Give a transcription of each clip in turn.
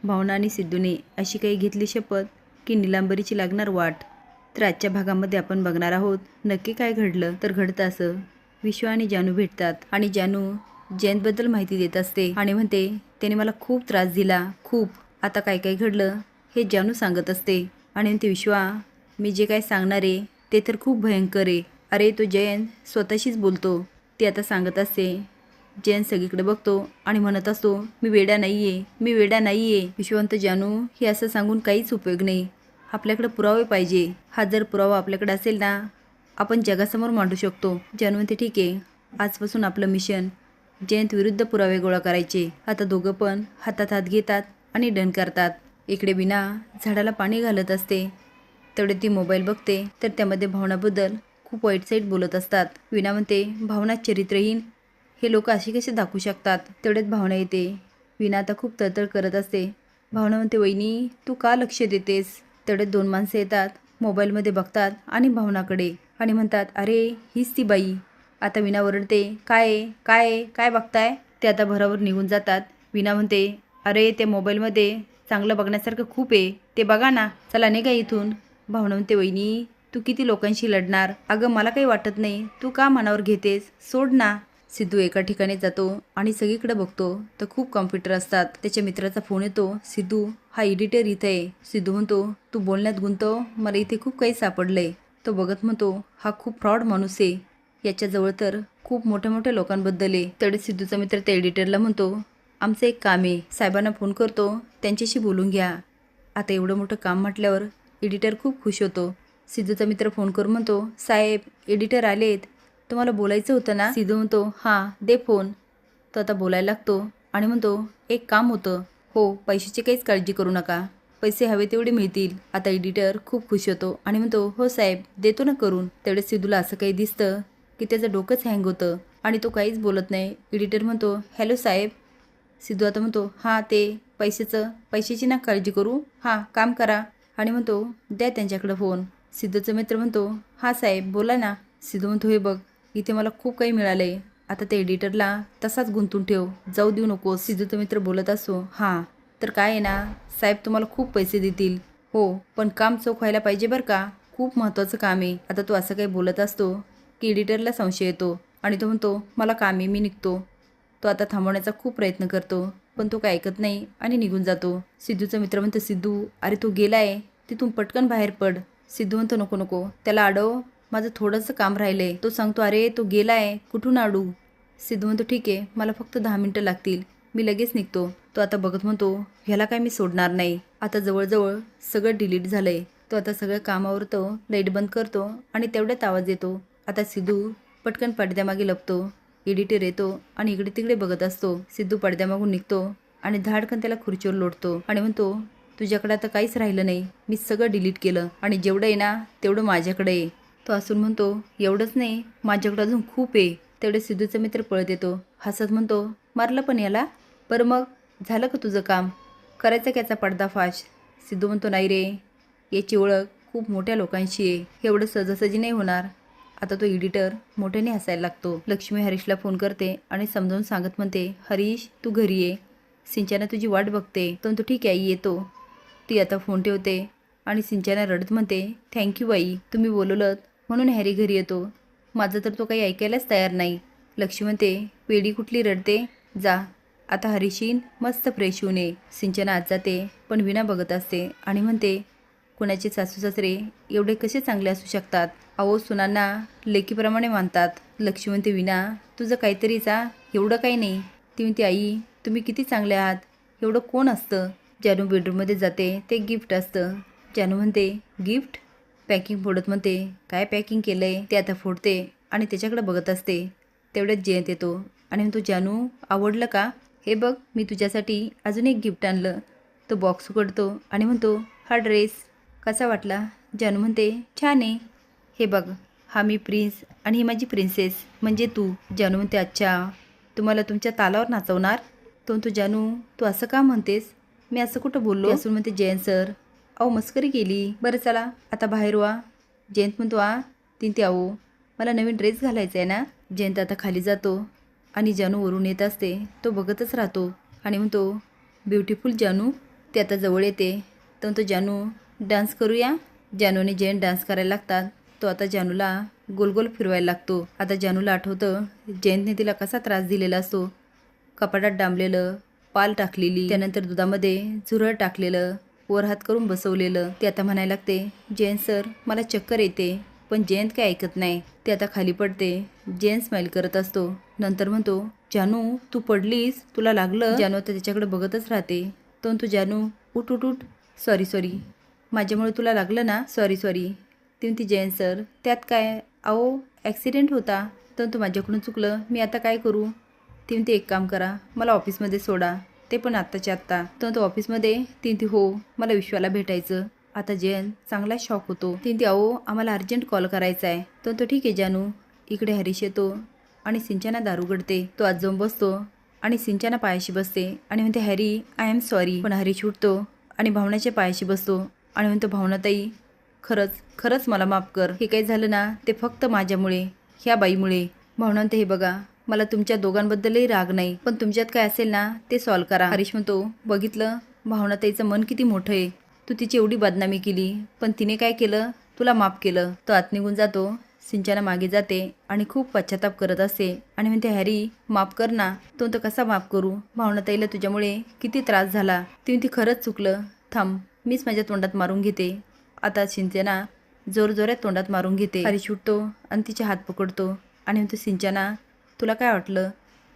भावना आणि सिद्धूने अशी काही घेतली शपथ की निलांबरीची लागणार वाट. तर आजच्या भागामध्ये आपण बघणार आहोत नक्की काय घडलं. तर घडतं असं, विश्वा आणि जानू भेटतात आणि जानू जयंतबद्दल माहिती देत असते आणि म्हणते त्याने मला खूप त्रास दिला, खूप. आता काय काय घडलं हे जानू सांगत असते आणि म्हणते विश्वा, मी जे काय सांगणार आहे ते तर खूप भयंकर आहे. अरे तो जयंत स्वतःशीच बोलतो. ती आता सांगत असते. जयंत सगळीकडे बघतो आणि म्हणत असतो, मी वेडा नाही आहे, मी वेडा नाही आहे. विश्वंत जानू हे असं सांगून काहीच उपयोग नाही, आपल्याकडे पुरावे पाहिजे. हा जर पुरावा आपल्याकडे असेल ना, आपण जगासमोर मांडू शकतो. जानू म्हणते ठीक आहे, आजपासून आपलं मिशन जयंत विरुद्ध पुरावे गोळा करायचे. आता दोघं पण हातात हात घेतात आणि डन करतात. इकडे विना झाडाला पाणी घालत असते. तेवढे ती मोबाईल बघते तर त्यामध्ये भावनाबद्दल खूप वाईट साईट बोलत असतात. विना म्हणते भावना चरित्रहीन, हे लोक अशी कसे दाखवू शकतात. तेवढ्यात भावना येते. विना आता खूप तळतळ करत असते. भावना म्हणते वहिनी तू का लक्ष देतेस. तेवढ्यात दोन माणसं येतात, मोबाईलमध्ये बघतात आणि भावनाकडे आणि म्हणतात अरे हीच ती बाई. आता विना ओरडते काय आहे, काय आहे, काय बघताय. ते आता भरावर निघून जातात. विना म्हणते अरे ते मोबाईलमध्ये चांगलं बघण्यासारखं खूप आहे, ते बघा ना, चला निघा इथून. भावना म्हणते वहिनी तू किती लोकांशी लढणार. अगं मला काही वाटत नाही, तू का मनावर घेतेस, सोड ना. सिद्धू एका ठिकाणी जातो आणि सगळीकडे बघतो तर खूप कॉम्प्युटर असतात. त्याच्या मित्राचा फोन येतो. सिद्धू हा एडिटर इथे आहे. सिद्धू म्हणतो तू बोलण्यात गुंतव, मला इथे खूप काही सापडलंय. तो बघत म्हणतो हा खूप फ्रॉड माणूस आहे, याच्याजवळ तर खूप मोठ्या मोठ्या लोकांबद्दल आहे. तेवढे सिद्धूचा मित्र त्या एडिटरला म्हणतो आमचं एक काम आहे, साहेबांना फोन करतो, त्यांच्याशी बोलून घ्या. आता एवढं मोठं काम म्हटल्यावर एडिटर खूप खुश होतो. सिद्धूचा मित्र फोन करून म्हणतो साहेब एडिटर आलेत, तुम्हाला बोलायचं होतं ना. सिद्धू म्हणतो हां दे फोन. तो आता बोलायला लागतो आणि म्हणतो एक काम होतं. हो पैशाची काहीच काळजी करू नका, पैसे हवे तेवढे मिळतील. आता एडिटर खूप खुश होतो आणि म्हणतो हो साहेब देतो ना करून. तेवढे सिद्धूला असं काही दिसतं की त्याचं डोकंच हँग होतं आणि तो काहीच बोलत नाही. एडिटर म्हणतो हॅलो साहेब. सिद्धू आता म्हणतो हां ते पैशाची ना काळजी करू, हां काम करा. आणि म्हणतो द्या त्यांच्याकडे फोन. सिद्धूचा मित्र म्हणतो हां साहेब बोला ना. सिद्धू म्हणतो हे बघ इथे मला खूप काही मिळालं आहे, आता ते एडिटरला तसाच गुंतून ठेव, जाऊ देऊ नको. सिद्धूचा मित्र बोलत असतो हां तर काय आहे ना साहेब, तुम्हाला खूप पैसे देतील. हो पण काम चोख व्हायला पाहिजे बरं का, खूप महत्त्वाचं काम आहे. आता तो असं काही बोलत असतो की एडिटरला संशय येतो आणि तो म्हणतो मला काम आहे, मी निघतो. तो आता थांबवण्याचा खूप प्रयत्न करतो पण तो काय ऐकत नाही आणि निघून जातो. सिद्धूचा मित्र म्हणतो सिद्धू अरे तो गेलाय, तिथून पटकन बाहेर पड. सिद्धू म्हणतो नको नको त्याला अडव, माझं थोडंसं काम राहिलंय. तो सांगतो अरे तो गेलाय, कुठून अडू. सिद्धू म्हणतो ठीक आहे मला फक्त 10 मिनिटं लागतील, मी लगेच निघतो. तो आता बघत म्हणतो ह्याला काय मी सोडणार नाही. आता जवळजवळ सगळं डिलीट झालंय. तो आता सगळं कामावरतो, लाईट बंद करतो आणि तेवढ्यात आवाज येतो. आता सिद्धू पटकन पडद्यामागे लपतो. एडिटर येतो आणि इकडे तिकडे बघत असतो. सिद्धू पडद्यामागून निघतो आणि धाडकन त्याला खुर्चीवर लोटतो आणि म्हणतो तुझ्याकडे आता काहीच राहिलं नाही, मी सगळं डिलीट केलं आणि जेवढं आहे ना तेवढं माझ्याकडे आहे. तो असून म्हणतो एवढंच नाही, माझ्याकडे अजून खूप आहे. तेवढे सिद्धूचा मित्र पळत येतो, हसत म्हणतो मारलं पण याला. बरं मग झालं का तुझं काम, करायचा त्याचा पर्दाफाश. सिद्धू म्हणतो नाही रे, याची ओळख खूप मोठ्या लोकांशी आहे, एवढं सहजासहजी नाही होणार. आता तो एडिटर मोठ्याने हसायला लागतो. लक्ष्मी हरीशला फोन करते आणि समजावून सांगत म्हणते हरीश तू घरी ये, सिंचना तुझी वाट बघते. तो म्हणतो ठीक आहे येतो. ती आता फोन ठेवते आणि सिंचना रडत म्हणते थँक्यू बाई, तुम्ही बोलवलं म्हणून हॅरी घरी येतो, माझं तर तो काही ऐकायलाच तयार नाही. लक्ष्मी म्हणते पेढी कुठली रडते, जा आता हरीशीन मस्त फ्रेश होऊन ये. सिंचना आज जाते पण विना बघत असते आणि म्हणते कुणाचे सासू सासरे एवढे कसे चांगले असू शकतात, अहो सुनांना लेकीप्रमाणे मानतात. लक्ष्मी म्हणते विना तुझं काहीतरीचा, एवढं काही नाही. ती म्हणते आई तुम्ही किती चांगले आहात, एवढं कोण असतं. जानू बेडरूममध्ये जाते, ते गिफ्ट असतं. जानू म्हणते गिफ्ट, पॅकिंग फोडत म्हणते काय पॅकिंग केलं आहे. ते आता फोडते आणि त्याच्याकडे बघत असते. तेवढ्यात जयंत येतो आणि म्हणतो जानू आवडलं का, हे बघ मी तुझ्यासाठी अजून एक गिफ्ट आणलं. तो बॉक्स उघडतो आणि म्हणतो हा ड्रेस कसा वाटला. जानू म्हणते छान आहे, हे बघ हा मी प्रिन्स आणि ही माझी प्रिन्सेस म्हणजे तू. जानू म्हणते अच्छा, तुम्हाला तुमच्या तालावर नाचवणार. तो म्हणतो जानू तू असं का म्हणतेस, मी असं कुठं बोललो. असून म्हणते जयंत सर अहो मस्करी केली, बरं चला आता बाहेर व्हा. जयंत म्हणतो तीन ते अहो मला नवीन ड्रेस घालायचा आहे ना. जयंत आता खाली जातो आणि जानू वरून येत असते, तो बघतच राहतो आणि म्हणतो ब्युटिफुल जानू. ते आता जवळ येते तर तो जानू डान्स करूया. जानूने जयंत डान्स करायला लागतात. तो आता जानूला गोल गोल फिरवायला लागतो. आता जानूला आठवतं जयंतने तिला कसा त्रास दिलेला असतो. कपाटात डांबलेलं पाल टाकलेली, त्यानंतर दुधामध्ये झुरळ टाकलेलं, वर हात करून बसवलेलं. ते आता म्हणायला लागते जयंत सर मला चक्कर येते. पण जयंत काय ऐकत नाही. ते आता खाली पडते. जयंत स्माईल करत असतो. नंतर म्हणतो जानू तू पडलीस, तुला लागलं. जानू आता त्याच्याकडे बघतच राहते. तो जानू उठ उठ उठ, सॉरी माझ्यामुळे तुला लागलं ना, सॉरी. ती म्हणते जयंत सर त्यात काय, अहो ॲक्सिडेंट होता. तर माझ्याकडून चुकलं, मी आता काय करू. ती म्हणते एक काम करा, मला ऑफिसमध्ये सोडा, ते पण आत्ताच्या आत्ता. तर तो ऑफिसमध्ये ती म्हणते हो मला विश्वाला भेटायचं. आता जयंत चांगला शॉक होतो. ती म्हणते अहो आम्हाला अर्जंट कॉल करायचा आहे. तो ठीक आहे जानू. इकडे हरीश येतो आणि सिंचना दारू उघडते. तो आज जाऊन बसतो आणि सिंचना पायाशी बसते आणि म्हणते हॅरी आय एम सॉरी. पण हरीश उठतो आणि भावनाच्या पायाशी बसतो आणि म्हणतो भावनाताई खरंच मला माफ कर. हे काही झालं ना ते फक्त माझ्यामुळे, ह्या बाईमुळे. भावना हे बघा मला तुमच्या दोघांबद्दलही राग नाही, पण तुमच्यात काय असेल ना ते सॉल्व करा. हरीश म्हणतो बघितलं भावनाताईचं मन किती मोठं आहे. तू तिची एवढी बदनामी केली पण तिने काय केलं, तुला माफ केलं. तो आत निघून जातो. सिंचना मागे जाते आणि खूप पश्चाताप करत असते आणि म्हणते हॅरी माफ कर ना. तो कसा माफ करू, भावनाताईला तुझ्यामुळे किती त्रास झाला. ती म्हणते खरंच चुकलं, थांब मीच माझ्या तोंडात मारून घेते. आता सिंचना जोरजोरात तोंडात मारून घेते. हरीश उठतो आणि तिचे हात पकडतो आणि म्हणतो सिंचना तुला काय वाटलं,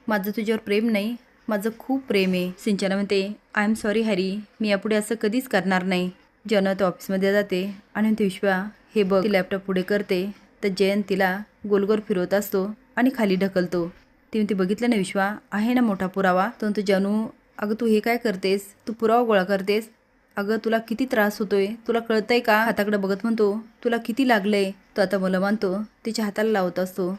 माझं तुझ्यावर प्रेम नाही, माझं खूप प्रेम आहे. सिंचना म्हणते आय एम सॉरी हॅरी, मी यापुढे असं कधीच करणार नाही. जयंत तो ऑफिसमध्ये जाते आणि म्हणते विश्वा हे बघ. ती लॅपटॉप पुढे करते तर जयंत तिला गोलगोल फिरवत असतो आणि खाली ढकलतो. ती म्हणते बघितलं ना विश्वा, आहे ना मोठा पुरावा. तो जानू अगं तू हे काय करतेस, तू पुरावा गोळा करतेस. अगं तुला किती त्रास होतोय, तुला कळतंय का. हाताकडे बघत म्हणतो तुला किती लागलंय. तो आता मला मानतो तिच्या हाताला लावत असतो.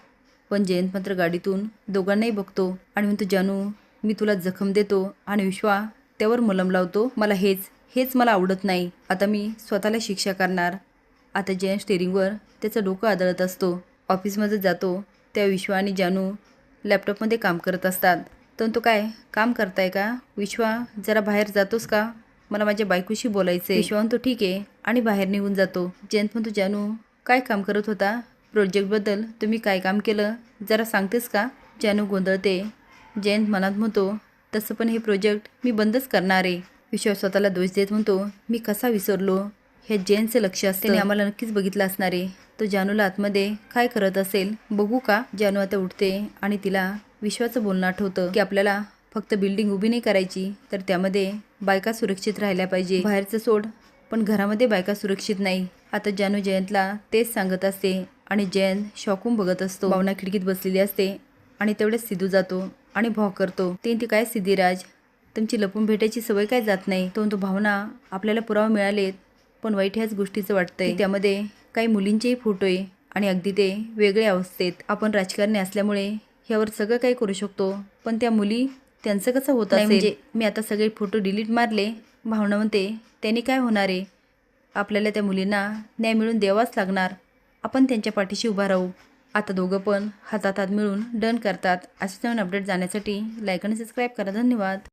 पण जयंत मात्र गाडीतून दोघांनाही बघतो आणि म्हणतो जानू मी तुला जखम देतो आणि विश्वा त्यावर मलम लावतो. मला हेच मला आवडत नाही. आता मी स्वतःला शिक्षा करणार. आता जयंत स्टेरिंगवर त्याचं डोकं आदळत असतो. ऑफिसमध्ये जातो. त्या विश्वा आणि जानू लॅपटॉपमध्ये काम करत असतात. तर तो काय काम करताय का विश्वा, जरा बाहेर जातोस का, मला माझ्या बायकोशी बोलायचं आहे. विश्वा म्हणतो ठीक आहे आणि बाहेर निघून जातो. जयंत म्हणतो जानू काय काम करत होता, प्रोजेक्टबद्दल तुम्ही काय काम केलं जरा सांगतेस का. जानू गोंधळते. जयंत मनात म्हणतो तसं पण हे प्रोजेक्ट मी बंदच करणार आहे. विश्वा स्वतःला दोष देत म्हणतो मी कसा विसरलो, ह्या जयंतचं लक्ष असतं, त्याने आम्हाला नक्कीच बघितलं असणार आहे. तो जानूला आतमध्ये काय करत असेल बघू का. जानू आता उठते आणि तिला विश्वाचं बोलणं आठवतं की आपल्याला फक्त बिल्डिंग उभी नाही करायची तर त्यामध्ये बायका सुरक्षित राहिल्या पाहिजे. बाहेरचं सोड पण घरामध्ये बायका सुरक्षित नाही. आता जानू जयंतला तेच सांगत असते आणि जयंत शॉकून बघत असतो. भावना खिडकीत बसलेली असते आणि तेवढेच सिद्धू जातो आणि भॉक करतो. ती काय सिद्धिराज तुमची लपून भेटायची सवय काय जात नाही. तो भावना आपल्याला पुरावा मिळालेत पण वाईट ह्याच गोष्टीचं वाटतंय. त्यामध्ये काही मुलींचेही फोटो आहे आणि अगदी ते वेगळ्या अवस्थेत. आपण राजकारणी असल्यामुळे ह्यावर सगळं काही करू शकतो पण त्या मुली त्यांचं कसं होत असेल. म्हणजे मी आता सगळे फोटो डिलीट मारले. भावना म्हणते त्यांनी काय होणार आहे, आपल्याला त्या मुलींना न्याय मिळून द्यावाच लागणार. आपण त्यांच्या पाठीशी उभा राहू. आता दोघं पण हातात हात मिळून डन करतात. असेच नवीन अपडेट जाण्यासाठी लाईक आणि सबस्क्राईब करा. धन्यवाद.